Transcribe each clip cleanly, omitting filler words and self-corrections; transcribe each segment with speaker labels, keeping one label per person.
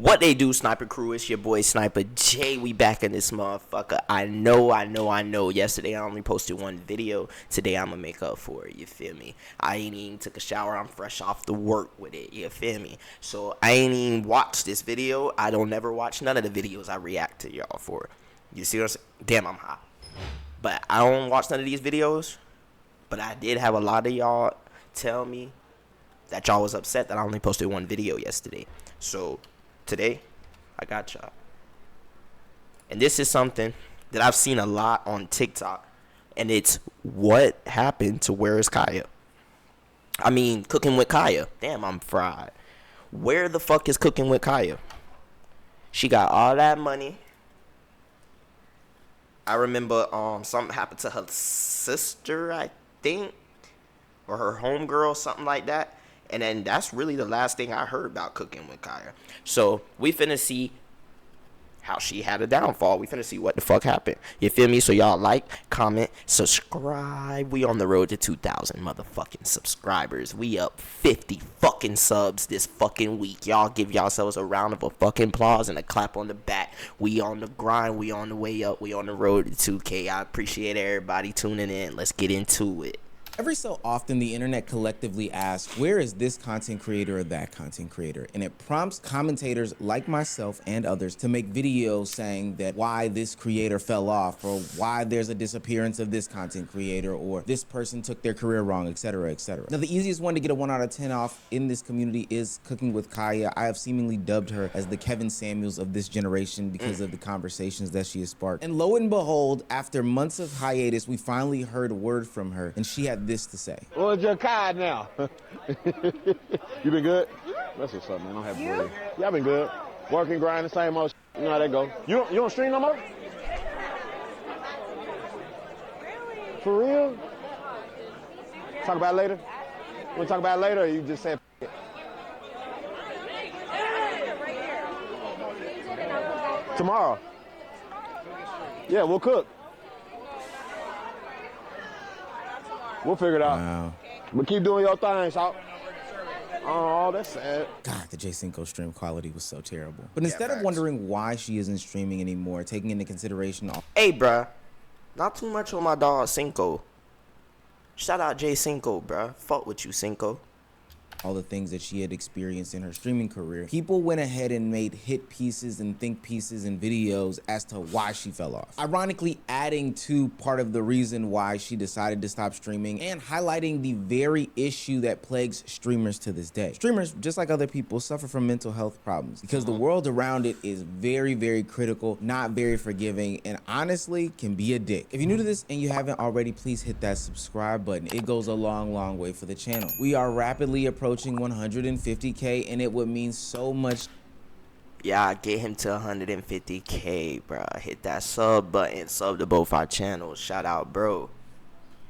Speaker 1: What they do, Sniper Crew? It's your boy Sniper J. We back in this motherfucker. I know. Yesterday I only posted one video. Today I'm gonna make up for it. You feel me? I ain't even took a shower. I'm fresh off the work with it. You feel me? So I ain't even watched this video. I don't never watch none of the videos I react to y'all for. You see what I'm saying? Damn, I'm hot. But I don't watch none of these videos. But I did have a lot of y'all tell me that y'all was upset that I only posted one video yesterday. So today, I got y'all. And this is something that I've seen a lot on TikTok. And it's what happened to Where is Kaya? I mean, Cooking with Kaya. Damn, I'm fried. Where the fuck is Cooking with Kaya? She got all that money. I remember something happened to her sister, I think. Or her homegirl, something like that. And then that's really the last thing I heard about Cooking with Kaya. So we finna see how she had a downfall. We finna see what the fuck happened. You feel me? So y'all like, comment, subscribe. We on the road to 2,000 motherfucking subscribers. We up 50 fucking subs this fucking week. Y'all give yourselves a round of a fucking applause and a clap on the back. We on the grind. We on the way up. We on the road to 2K. I appreciate everybody tuning in. Let's get into it.
Speaker 2: Every so often, the internet collectively asks, where is this content creator or that content creator? And it prompts commentators like myself and others to make videos saying that why this creator fell off, or why there's a disappearance of this content creator, or this person took their career wrong, etc., etc. Now, the easiest one to get a 1 out of 10 off in this community is Cooking with Kaya. I have seemingly dubbed her as the Kevin Samuels of this generation because of the conversations that she has sparked. And lo and behold, after months of hiatus, we finally heard word from her, and she had this to say.
Speaker 3: What's your card now? You been good? That's what's up, man. I'm happy for you. Yeah, I've been good. Working, grinding, same old shit. You know how that go. You don't stream no more? For real? Talk about it later? You want to talk about it later, or you just said it? Tomorrow. Yeah, we'll cook. We'll figure it out.
Speaker 2: Wow.
Speaker 3: But keep doing your thing, so. Oh, that's sad.
Speaker 2: God, the J Cinco stream quality was so terrible. But instead of wondering why she isn't streaming anymore, taking into consideration all...
Speaker 1: Hey, bruh. Not too much on my dog Cinco. Shout out J Cinco, bruh. Fuck with you, Cinco.
Speaker 2: all the things that she had experienced in her streaming career, people went ahead and made hit pieces and think pieces and videos as to why she fell off. Ironically, adding to part of the reason why she decided to stop streaming and highlighting the very issue that plagues streamers to this day. Streamers, just like other people, suffer from mental health problems because the world around it is very, very critical, not very forgiving, and honestly can be a dick. If you're new to this and you haven't already, please hit that subscribe button. It goes a long, long way for the channel. We are rapidly approaching 150K, and it would mean so much.
Speaker 1: Yeah, get him to 150K, bro. Hit that sub button. Sub to both our channels. Shout out, bro.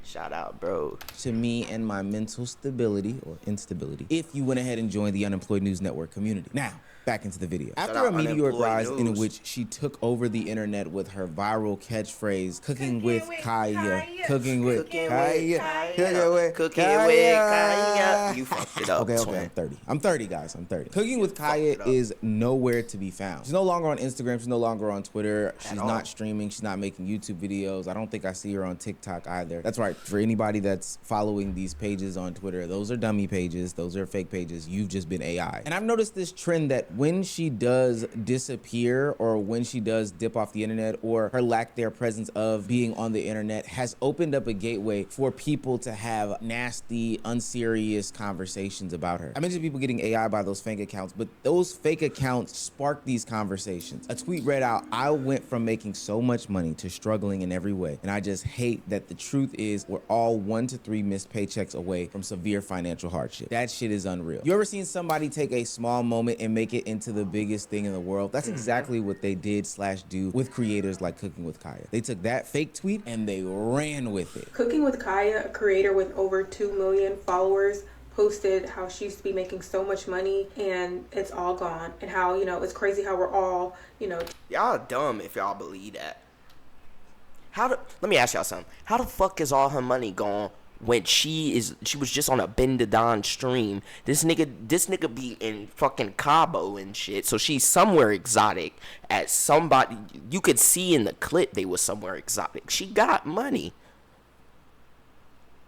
Speaker 1: Shout out, bro.
Speaker 2: To me and my mental stability or instability if you went ahead and joined the Unemployed News Network community. Now, back into the video. After a meteoric rise in which she took over the internet with her viral catchphrase, cooking with Kaya, cooking with Kaya,
Speaker 1: Cooking with Kaya. You fucked it up.
Speaker 2: Okay, I'm 30, guys. I'm 30. Cooking with Kaya is nowhere to be found. She's no longer on Instagram. She's no longer on Twitter. She's not streaming. She's not making YouTube videos. I don't think I see her on TikTok either. That's right. For anybody that's following these pages on Twitter, those are dummy pages. Those are fake pages. You've just been AI. And I've noticed this trend that when she does disappear or when she does dip off the internet, or her lack their presence of being on the internet has opened up a gateway for people to have nasty, unserious conversations about her. I mentioned people getting AI by those fake accounts, but those fake accounts spark these conversations. A tweet read out, "I went from making so much money to struggling in every way, and I just hate that the truth is we're all 1 to 3 missed paychecks away from severe financial hardship." That shit is unreal. You ever seen somebody take a small moment and make it into the biggest thing in the world? That's exactly what they did / do with creators like Cooking with Kaya. They took that fake tweet and they ran with it.
Speaker 4: Cooking with Kaya, a creator with over 2 million followers, posted how she used to be making so much money and it's all gone, and how, you know, it's crazy how we're all, you know,
Speaker 1: y'all dumb if y'all believe that. Let me ask y'all something. How the fuck is all her money gone when she was just on a Ben Don stream. This nigga be in fucking Cabo and shit. So she's somewhere exotic at somebody. You could see in the clip they was somewhere exotic. She got money.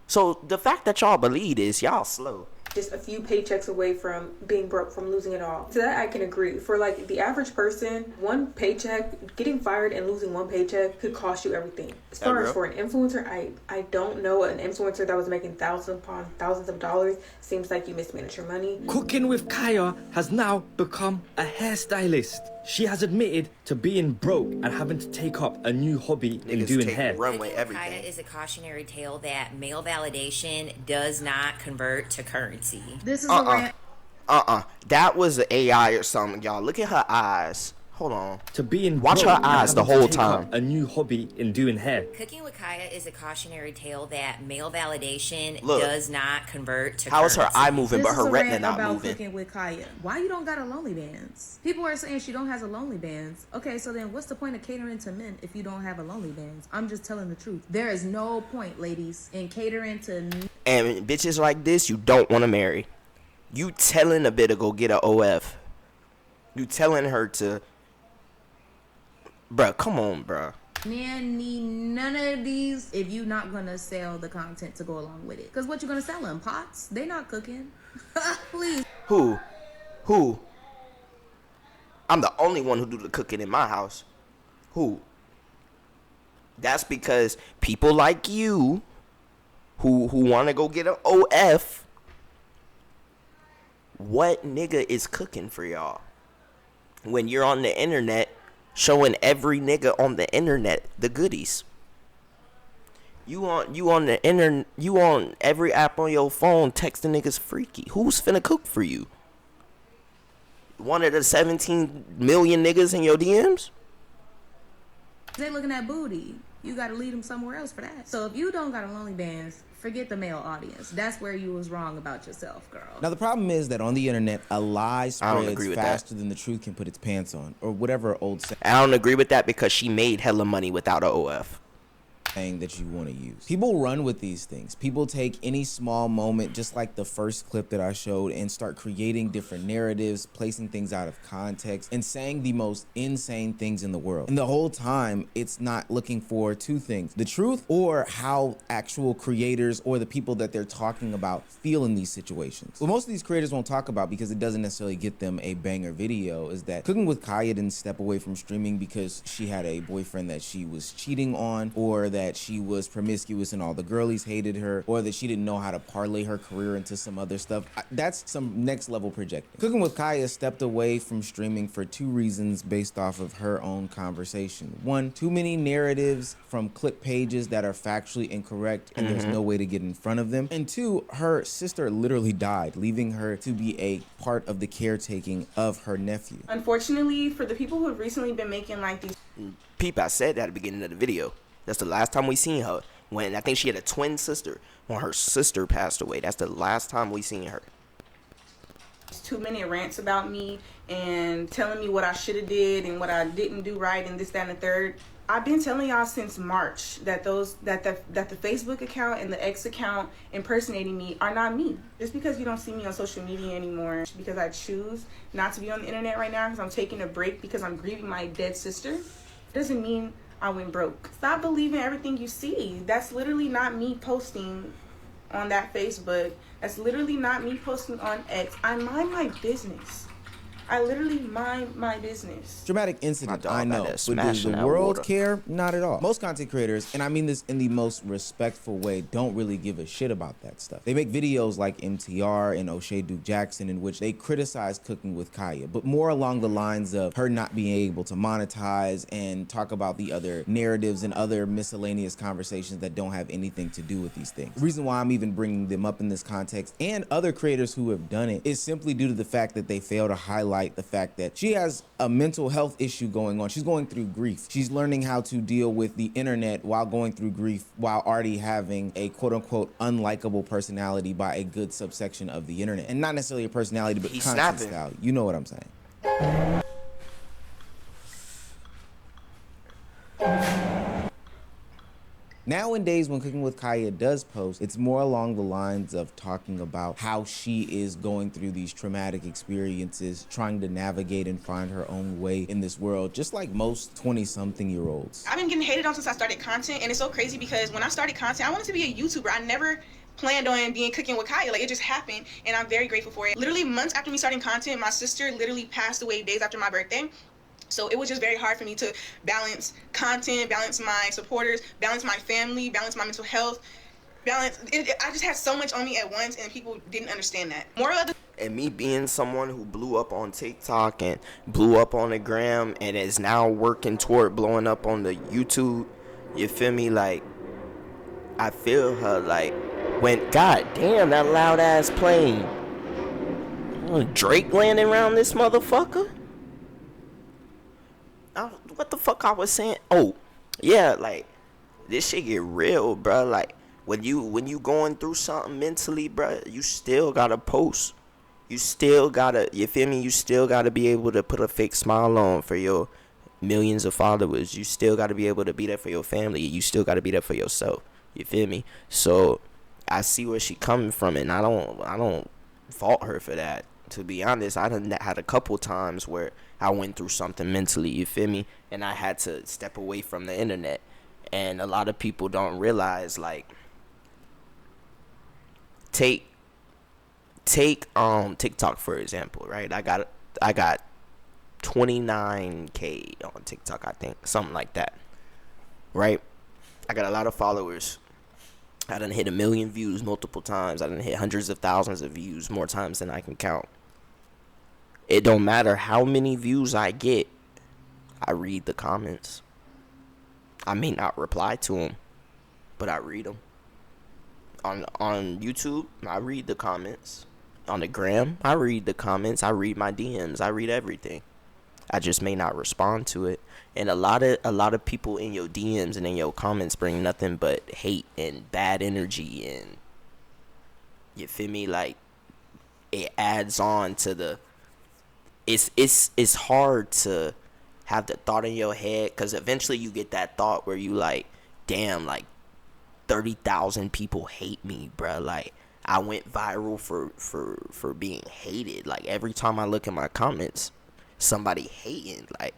Speaker 1: So the fact that y'all believe this, y'all slow.
Speaker 4: Just a few paychecks away from being broke, from losing it all. To that I can agree. For like the average person, one paycheck, getting fired and losing one paycheck could cost you everything. As far as for an influencer, I don't know an influencer that was making thousands upon thousands of dollars. Seems like you mismanage your money.
Speaker 5: Cooking with Kya has now become a hairstylist. She has admitted to being broke and having to take up a new hobby in doing hair.
Speaker 1: Runway, everything.
Speaker 6: Kya is a cautionary tale that male validation does not convert to currency.
Speaker 7: This is a rant.
Speaker 1: That was an AI or something, y'all. Look at her eyes. Hold on.
Speaker 5: To being
Speaker 1: watch her eyes the whole time.
Speaker 5: A new hobby in doing hair.
Speaker 6: Cooking with Kya is a cautionary tale that male validation does not convert to
Speaker 1: how is her
Speaker 6: currency.
Speaker 1: eye moving but her retina not
Speaker 7: about
Speaker 1: moving?
Speaker 7: Cooking with Kya. Why you don't got a lonely bands? People are saying she don't has a lonely bands. Okay, so then what's the point of catering to men if you don't have a lonely bands? I'm just telling the truth. There is no point, ladies, in catering to.
Speaker 1: And bitches like this, you don't want to marry. You telling a bit to go get a OF. You telling her to. Bruh, come on, bruh.
Speaker 7: Man need none of these if you not gonna sell the content to go along with it. Cause what you gonna sell them? Pots? They not cooking. Please.
Speaker 1: Who? I'm the only one who do the cooking in my house. Who? That's because people like you who want to go get an OF. What nigga is cooking for y'all? When you're on the internet showing every nigga on the internet the goodies. You on the internet, you on every app on your phone texting niggas freaky. Who's finna cook for you? One of the 17 million niggas in your DMs?
Speaker 7: They looking at booty. You gotta lead them somewhere else for that. So if you don't got a lonely bands, forget the male audience. That's where you was wrong about yourself, girl.
Speaker 2: Now the problem is that on the internet, a lie spreads faster than the truth can put its pants on, or whatever old saying.
Speaker 1: I don't agree with that because she made hella money without a OF.
Speaker 2: That you want to use. People run with these things. People take any small moment, just like the first clip that I showed, and start creating different narratives, placing things out of context, and saying the most insane things in the world. And the whole time, it's not looking for two things: the truth or how actual creators or the people that they're talking about feel in these situations. What most of these creators won't talk about, because it doesn't necessarily get them a banger video, is that Cooking with Kya didn't step away from streaming because she had a boyfriend that she was cheating on, or that she was promiscuous and all the girlies hated her, or that she didn't know how to parlay her career into some other stuff. That's some next level projecting. Cooking with Kya stepped away from streaming for two reasons based off of her own conversation. One, too many narratives from clip pages that are factually incorrect and there's no way to get in front of them. And two, her sister literally died, leaving her to be a part of the caretaking of her nephew.
Speaker 8: Unfortunately, for the people who have recently been making like these...
Speaker 1: Peep, I said that at the beginning of the video. That's the last time we seen her. When I think she had a twin sister. When her sister passed away. That's the last time we seen her.
Speaker 8: 2-minute rants about me and telling me what I should have did and what I didn't do right and this, that, and the third. I've been telling y'all since March that the Facebook account and the X account impersonating me are not me. Just because you don't see me on social media anymore, because I choose not to be on the internet right now because I'm taking a break because I'm grieving my dead sister, doesn't mean I went broke. Stop believing everything you see. That's literally not me posting on that Facebook. That's literally not me posting on X. I mind my business. I literally mind my business.
Speaker 2: Dramatic incident, I know. But does the world care? Not at all. Most content creators, and I mean this in the most respectful way, don't really give a shit about that stuff. They make videos like MTR and O'Shea Duke Jackson in which they criticize Cooking with Kya, but more along the lines of her not being able to monetize and talk about the other narratives and other miscellaneous conversations that don't have anything to do with these things. The reason why I'm even bringing them up in this context, and other creators who have done it, is simply due to the fact that they fail to highlight the fact that she has a mental health issue going on. She's going through grief. She's learning how to deal with the internet while going through grief, while already having a quote-unquote unlikable personality by a good subsection of the internet. And not necessarily a personality, but content style. You know what I'm saying. Nowadays, when Cooking with Kya does post, it's more along the lines of talking about how she is going through these traumatic experiences, trying to navigate and find her own way in this world, just like most 20-something-year-olds.
Speaker 8: I've been getting hated on since I started content, and it's so crazy because when I started content, I wanted to be a YouTuber. I never planned on being Cooking with Kya. Like, it just happened, and I'm very grateful for it. Literally months after me starting content, my sister literally passed away days after my birthday. So it was just very hard for me to balance content, balance my supporters, balance my family, balance my mental health, I just had so much on me at once, and people didn't understand that.
Speaker 1: And me being someone who blew up on TikTok and blew up on the gram and is now working toward blowing up on the YouTube, you feel me? Like, I feel her, like, when, god damn, that loud ass plane. Drake landing around this motherfucker? What the fuck I was saying? Oh, yeah, like, this shit get real, bro. Like, when you going through something mentally, bro, you still gotta post. You still gotta, you feel me? You still gotta be able to put a fake smile on for your millions of followers. You still gotta be able to be there for your family. You still gotta be there for yourself. You feel me? So I see where she coming from, and I don't fault her for that. To be honest, I done had a couple times where I went through something mentally, you feel me? And I had to step away from the internet. And a lot of people don't realize, like, take TikTok for example, right? I got 29K on TikTok, I think, something like that, right? I got a lot of followers. I done hit 1 million views multiple times. I done hit hundreds of thousands of views more times than I can count. It don't matter how many views I get, I read the comments. I may not reply to them, but I read them. On YouTube, I read the comments. On the gram, I read the comments. I read my DMs. I read everything. I just may not respond to it. And a lot of people in your DMs and in your comments bring nothing but hate and bad energy, and you feel me? Like, it adds on to the. It's hard to have the thought in your head, because eventually you get that thought where you like, damn, like 30,000 people hate me, bruh. Like, I went viral for being hated. Like, every time I look at my comments, somebody hating. Like,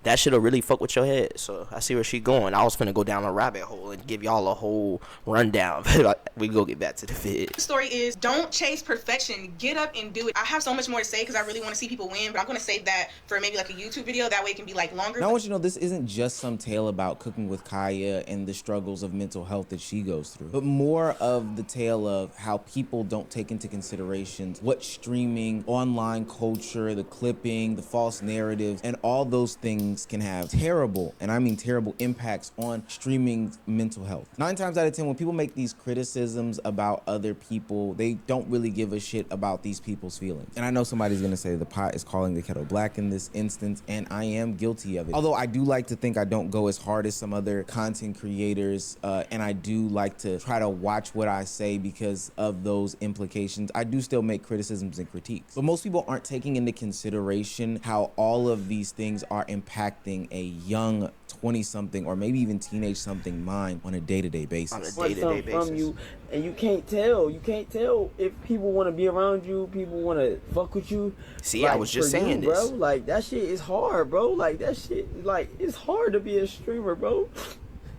Speaker 1: that shit'll really fuck with your head. So I see where she going. I was finna go down a rabbit hole and give y'all a whole rundown, but we go get back to the vid.
Speaker 8: The story is, don't chase perfection. Get up and do it. I have so much more to say because I really want to see people win, but I'm going to save that for maybe like a YouTube video. That way it can be like longer.
Speaker 2: Now, I want you to know, this isn't just some tale about Cooking with Kya and the struggles of mental health that she goes through, but more of the tale of how people don't take into consideration what streaming, online culture, the clipping, the false narratives, and all those things can have terrible, and I mean terrible, impacts on streaming mental health. 9 times out of 10, when people make these criticisms about other people, they don't really give a shit about these people's feelings. And I know somebody's gonna say the pot is calling the kettle black in this instance, and I am guilty of it. Although I do like to think I don't go as hard as some other content creators, and I do like to try to watch what I say because of those implications. I do still make criticisms and critiques, but most people aren't taking into consideration how all of these things are impacting a young 20-something or maybe even teenage-something mind on a day-to-day basis.
Speaker 1: On a day-to-day basis.
Speaker 9: From you, and you can't tell if people want to be around you, people want to fuck with you.
Speaker 1: See,
Speaker 9: like,
Speaker 1: I was just saying
Speaker 9: bro,
Speaker 1: this.
Speaker 9: like, that shit is hard, bro. Like, that shit, like, it's hard to be a streamer, bro.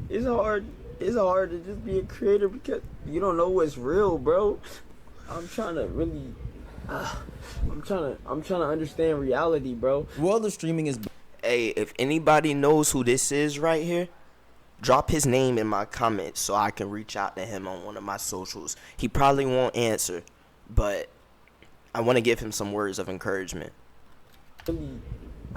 Speaker 9: It's hard to just be a creator because you don't know what's real, bro. I'm trying to really, I'm trying to understand reality, bro.
Speaker 2: The world of streaming is.
Speaker 1: Hey, if anybody knows who this is right here, drop his name in my comments so I can reach out to him on one of my socials. He probably won't answer, but I want to give him some words of encouragement.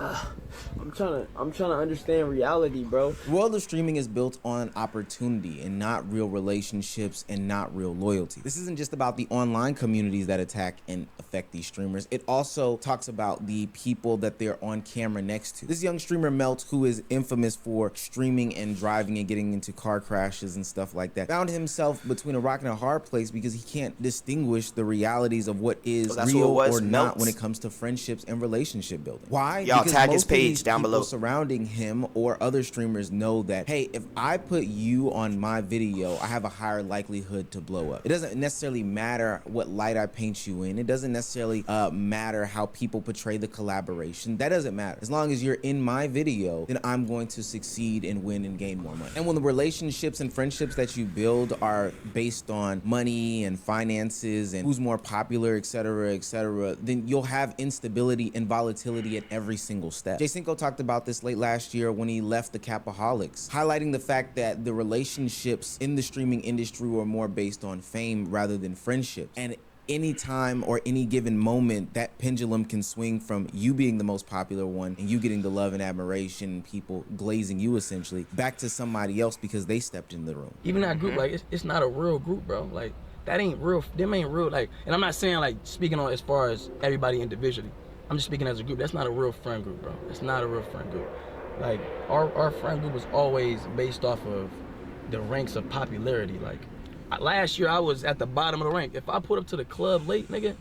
Speaker 9: I'm trying to understand reality, bro.
Speaker 2: The world of streaming is built on opportunity and not real relationships and not real loyalty. This isn't just about the online communities that attack and affect these streamers. It also talks about the people that they're on camera next to. This young streamer Melt, who is infamous for streaming and driving and getting into car crashes and stuff like that, found himself between a rock and a hard place because he can't distinguish the realities of what is real or not when it comes to friendships and relationship building. Why?
Speaker 1: Y'all tag his page down below.
Speaker 2: Surrounding him or other streamers know that, hey, if I put you on my video, I have a higher likelihood to blow up. It doesn't necessarily matter what light I paint you in. It doesn't necessarily matter how people portray the collaboration. That doesn't matter. As long as you're in my video, then I'm going to succeed and win and gain more money. And when the relationships and friendships that you build are based on money and finances and who's more popular, etc., then you'll have instability and volatility at every single step. J5 talked about this late last year when he left the Capaholics, highlighting the fact that the relationships in the streaming industry were more based on fame rather than friendship. And any time or any given moment, that pendulum can swing from you being the most popular one and you getting the love and admiration, people glazing you essentially, back to somebody else because they stepped in the room.
Speaker 10: Even that group, like, it's not a real group, bro. Like, that ain't real. Them ain't real. Like, and I'm not saying, like, speaking on as far as everybody individually. I'm just speaking as a group. That's not a real friend group, bro. That's not a real friend group. Like, our friend group was always based off of the ranks of popularity. Like, last year I was at the bottom of the rank. If I put up to the club late, nigga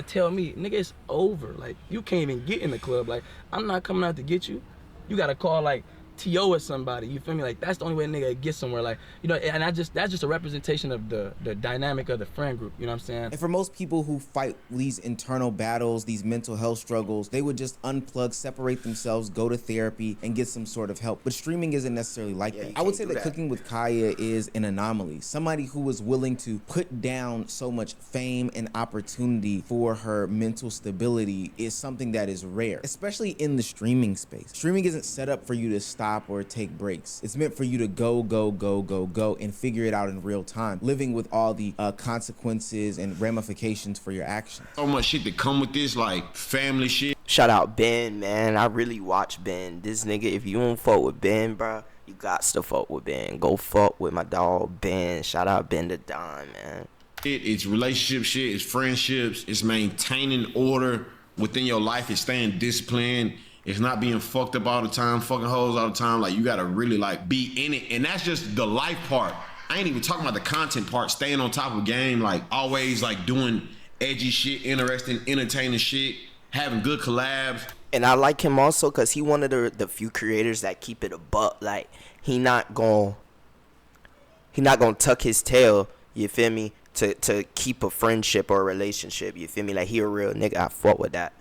Speaker 10: tell me, nigga, it's over. Like, you can't even get in the club. Like, I'm not coming out to get you. You gotta call, like, T.O. or somebody, you feel me? Like, that's the only way a nigga gets somewhere. Like, you know, and that's just a representation of the dynamic of the friend group, you know what I'm saying?
Speaker 2: And for most people who fight these internal battles, these mental health struggles, they would just unplug, separate themselves, go to therapy, and get some sort of help. But streaming isn't necessarily like that. I would say that Cooking with Kya is an anomaly. Somebody who was willing to put down so much fame and opportunity for her mental stability is something that is rare, especially in the streaming space. Streaming isn't set up for you to stop or take breaks. It's meant for you to go and figure it out in real time, living with all the consequences and ramifications for your actions.
Speaker 11: So much shit that come with this, like family shit.
Speaker 1: Shout out Ben, man. I really watch Ben. This nigga, if you don't fuck with Ben, bro, you got to fuck with Ben. Go fuck with my dog Ben. Shout out Ben the Don, man.
Speaker 11: It's relationship shit, it's friendships, it's maintaining order within your life, it's staying disciplined. It's not being fucked up all the time, fucking hoes all the time. Like, you gotta really, like, be in it. And that's just the life part. I ain't even talking about the content part, staying on top of game, like, always, like, doing edgy shit, interesting, entertaining shit, having good collabs.
Speaker 1: And I like him also because he one of the few creators that keep it a buck. Like, he not gonna tuck his tail, you feel me, to keep a friendship or a relationship, you feel me? Like, he a real nigga. I fuck with that,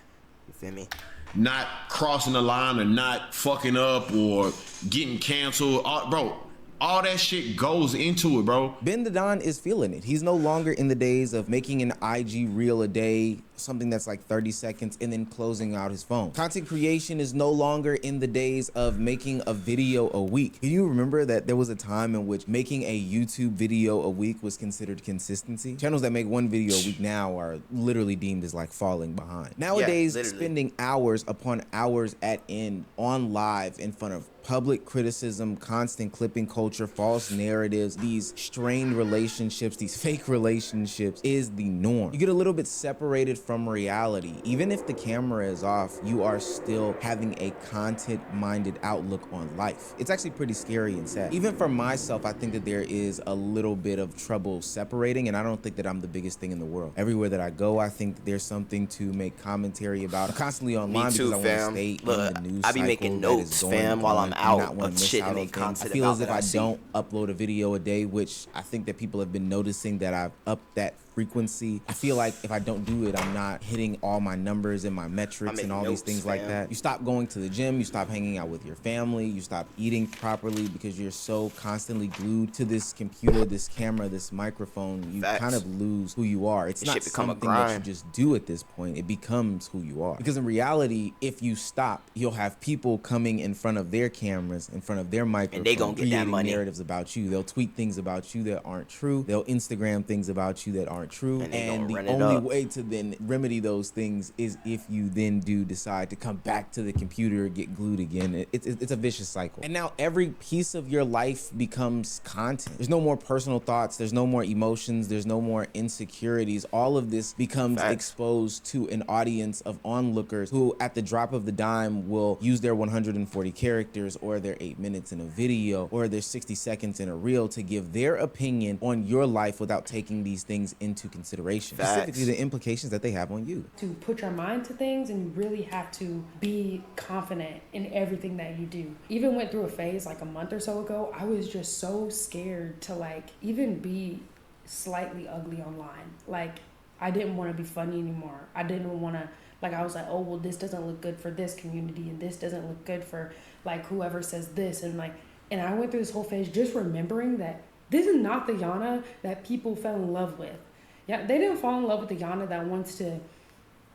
Speaker 1: you feel me?
Speaker 11: Not crossing the line or not fucking up or getting canceled. Bro, all that shit goes into it, bro.
Speaker 2: Ben the Don is feeling it. He's no longer in the days of making an IG reel a day, something that's like 30 seconds, and then closing out his phone. Content creation is no longer in the days of making a video a week. Can you remember that there was a time in which making a YouTube video a week was considered consistency? Channels that make one video a week now are literally deemed as like falling behind. Nowadays, spending hours upon hours at end on live in front of public criticism, constant clipping culture, false narratives, these strained relationships, these fake relationships is the norm. You get a little bit separated from reality. Even if the camera is off, you are still having a content-minded outlook on life. It's actually pretty scary and sad. Even for myself, I think that there is a little bit of trouble separating, and I don't think that I'm the biggest thing in the world. Everywhere that I go, I think that there's something to make commentary about. I'm constantly online because I want to stay in the news cycle.
Speaker 1: I be making notes, fam, while I'm out of shit and make content.
Speaker 2: I feel as if I don't upload a video a day, which I think that people have been noticing that I've upped that frequency. I feel like if I don't do it, I'm not hitting all my numbers and my metrics and all these things like that. You stop going to the gym, you stop hanging out with your family, you stop eating properly because you're so constantly glued to this computer, this camera, this microphone. You kind of lose who you are. It's not something that you just do at this point. It becomes who you are. Because in reality, if you stop, you'll have people coming in front of their cameras, in front of their microphones,
Speaker 1: and they gonna get that money.
Speaker 2: Narratives about you. They'll tweet things about you that aren't true. They'll Instagram things about you that aren't true. And the only way to then remedy those things is if you then do decide to come back to the computer and get glued again. It's a vicious cycle. And now every piece of your life becomes content. There's no more personal thoughts. There's no more emotions. There's no more insecurities. All of this becomes exposed to an audience of onlookers who at the drop of the dime will use their 140 characters or their 8 minutes in a video or their 60 seconds in a reel to give their opinion on your life without taking these things into into consideration, specifically the implications that they have on you.
Speaker 12: To put your mind to things, and you really have to be confident in everything that you do. Even went through a phase like a month or so ago, I was just so scared to like even be slightly ugly online. Like, I didn't want to be funny anymore. I didn't want to, like, I was like, oh, well, this doesn't look good for this community, and this doesn't look good for like whoever says this, and like, and I went through this whole phase just remembering that this is not the Yana that people fell in love with. Yeah, they didn't fall in love with the Yana that wants to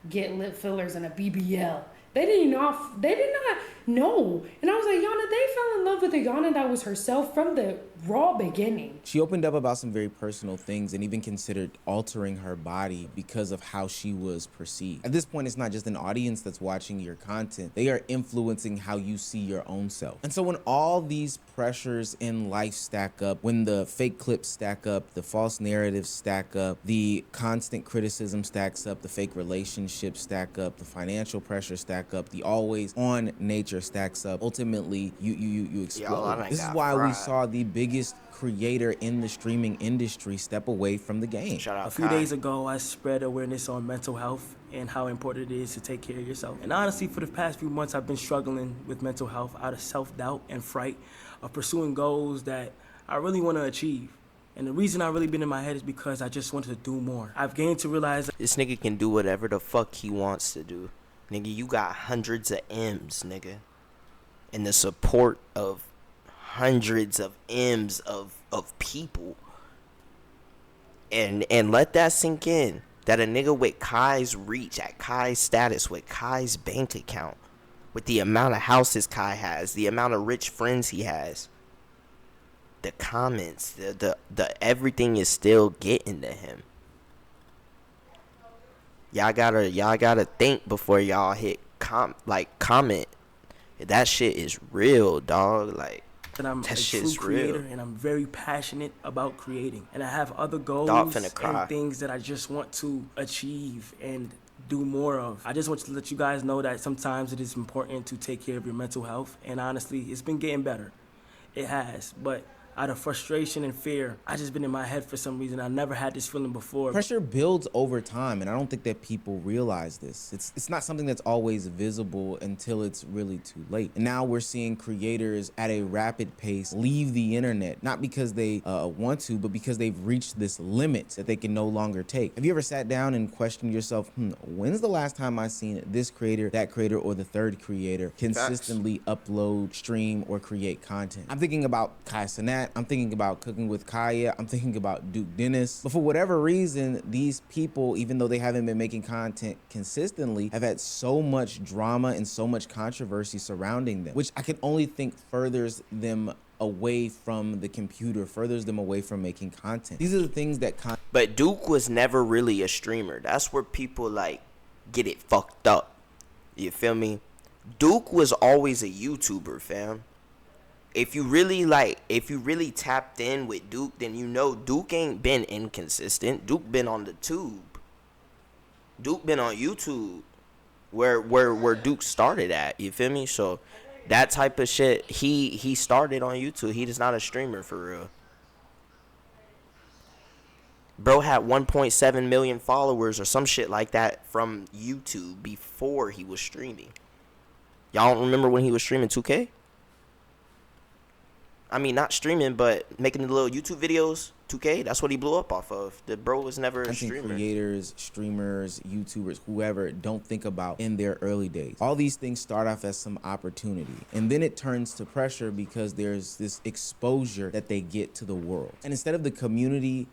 Speaker 12: get lip fillers and a BBL. They did not know. And I was like, Yana, they fell in love with the Yana that was herself from the raw beginning.
Speaker 2: She opened up about some very personal things and even considered altering her body because of how she was perceived. At this point, it's not just an audience that's watching your content. They are influencing how you see your own self. And so when all these pressures in life stack up, when the fake clips stack up, the false narratives stack up, the constant criticism stacks up, the fake relationships stack up, the financial pressure stack up, the always on nature stacks up, ultimately you explode. This is why we saw the biggest creator in the streaming industry step away from the game.
Speaker 13: A few days ago, I spread awareness on mental health and how important it is to take care of yourself. And honestly, for the past few months, I've been struggling with mental health out of self-doubt and fright of pursuing goals that I really want to achieve. And the reason I really been in my head is because I just wanted to do more. I've gained to realize that
Speaker 1: this nigga can do whatever the fuck he wants to do. Nigga, you got hundreds of M's, nigga. And the support of hundreds of M's of people. And let that sink in. That a nigga with Kai's reach, at Kai's status, with Kai's bank account, with the amount of houses Kai has, the amount of rich friends he has, the comments, the everything is still getting to him. Y'all gotta think before y'all hit comment. That shit is real, dog. Like,
Speaker 13: that I'm
Speaker 1: that
Speaker 13: a
Speaker 1: shit's
Speaker 13: true creator,
Speaker 1: real.
Speaker 13: and I'm very passionate about creating. And I have other goals and things that I just want to achieve and do more of. I just want to let you guys know that sometimes it is important to take care of your mental health. And honestly, it's been getting better. It has, but out of frustration and fear, I just been in my head for some reason. I never had this feeling before.
Speaker 2: Pressure builds over time, and I don't think that people realize this. It's not something that's always visible until it's really too late. And now we're seeing creators at a rapid pace leave the internet, not because they want to, but because they've reached this limit that they can no longer take. Have you ever sat down and questioned yourself, when's the last time I seen this creator, that creator, or the third creator consistently upload, stream, or create content? I'm thinking about Kai Cenat. I'm thinking about Cooking with Kya. I'm thinking about Duke Dennis. But for whatever reason, these people, even though they haven't been making content consistently, have had so much drama and so much controversy surrounding them, which I can only think furthers them away from the computer, furthers them away from making content. These are the things that
Speaker 1: But Duke was never really a streamer. That's where people like get it fucked up. You feel me? Duke was always a YouTuber, fam. If you really tapped in with Duke, then you know Duke ain't been inconsistent. Duke been on the tube. Duke been on YouTube, where Duke started at. You feel me? So that type of shit, he started on YouTube. He is not a streamer for real. Bro had 1.7 million followers or some shit like that from YouTube before he was streaming. Y'all don't remember when he was streaming 2K? I mean, not streaming, but making the little YouTube videos. 2K, that's what he blew up off of. The bro was never a streamer.
Speaker 2: Creators, streamers, YouTubers, whoever, don't think about in their early days. All these things start off as some opportunity, and then it turns to pressure because there's this exposure that they get to the world. And instead of the community,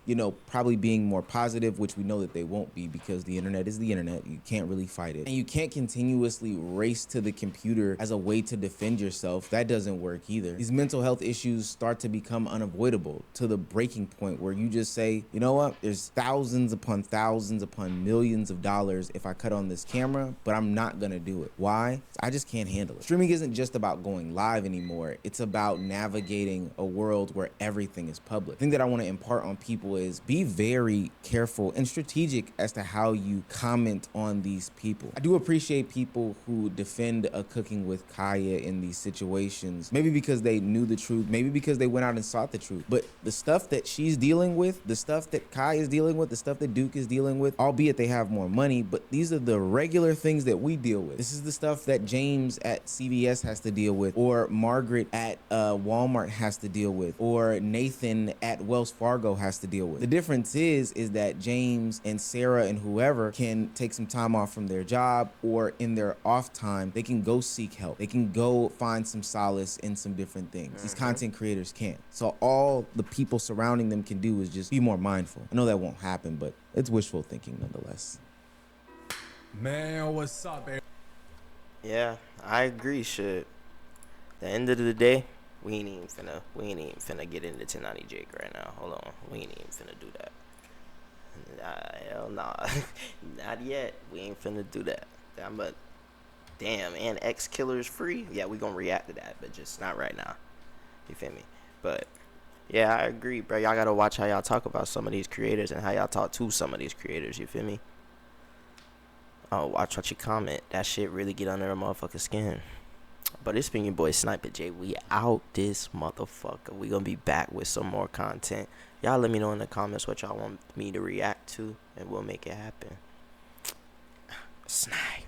Speaker 2: probably being more positive, which we know that they won't be because the internet is the internet. You can't really fight it. And you can't continuously race to the computer as a way to defend yourself. That doesn't work either. These mental health issues start to become unavoidable to the breaking point where you just say, you know what, there's thousands upon millions of dollars if I cut on this camera, but I'm not gonna do it. Why? I just can't handle it. Streaming isn't just about going live anymore. It's about navigating a world where everything is public. The thing that I want to impart on people is be very careful and strategic as to how you comment on these people. I do appreciate people who defend a Cooking with Kya in these situations, maybe because they knew the truth, maybe because they went out and sought the truth, but the stuff that she's she's dealing with, the stuff that Kai is dealing with, the stuff that Duke is dealing with, albeit they have more money, but these are the regular things that we deal with. This is the stuff that James at CVS has to deal with, or Margaret at Walmart has to deal with, or Nathan at Wells Fargo has to deal with. The difference is that James and Sarah and whoever can take some time off from their job, or in their off time, they can go seek help. They can go find some solace in some different things. These content creators can't. So all the people surrounding them can do is just be more mindful. I know that won't happen, but it's wishful thinking nonetheless.
Speaker 14: Man, what's up, baby?
Speaker 1: Yeah, I agree. Shit. The end of the day, we ain't even finna get into 1090 Jake right now. Hold on, we ain't even finna do that. Hell nah, not yet. We ain't finna do that. But damn, and X Killer is free. Yeah, we gonna react to that, but just not right now. You feel me? But yeah, I agree, bro. Y'all gotta watch how y'all talk about some of these creators and how y'all talk to some of these creators. You feel me? Oh, watch what you comment. That shit really get under a motherfucker's skin. But it's been your boy Sniper J. We out this motherfucker. We gonna be back with some more content. Y'all let me know in the comments what y'all want me to react to, and we'll make it happen. Snipe.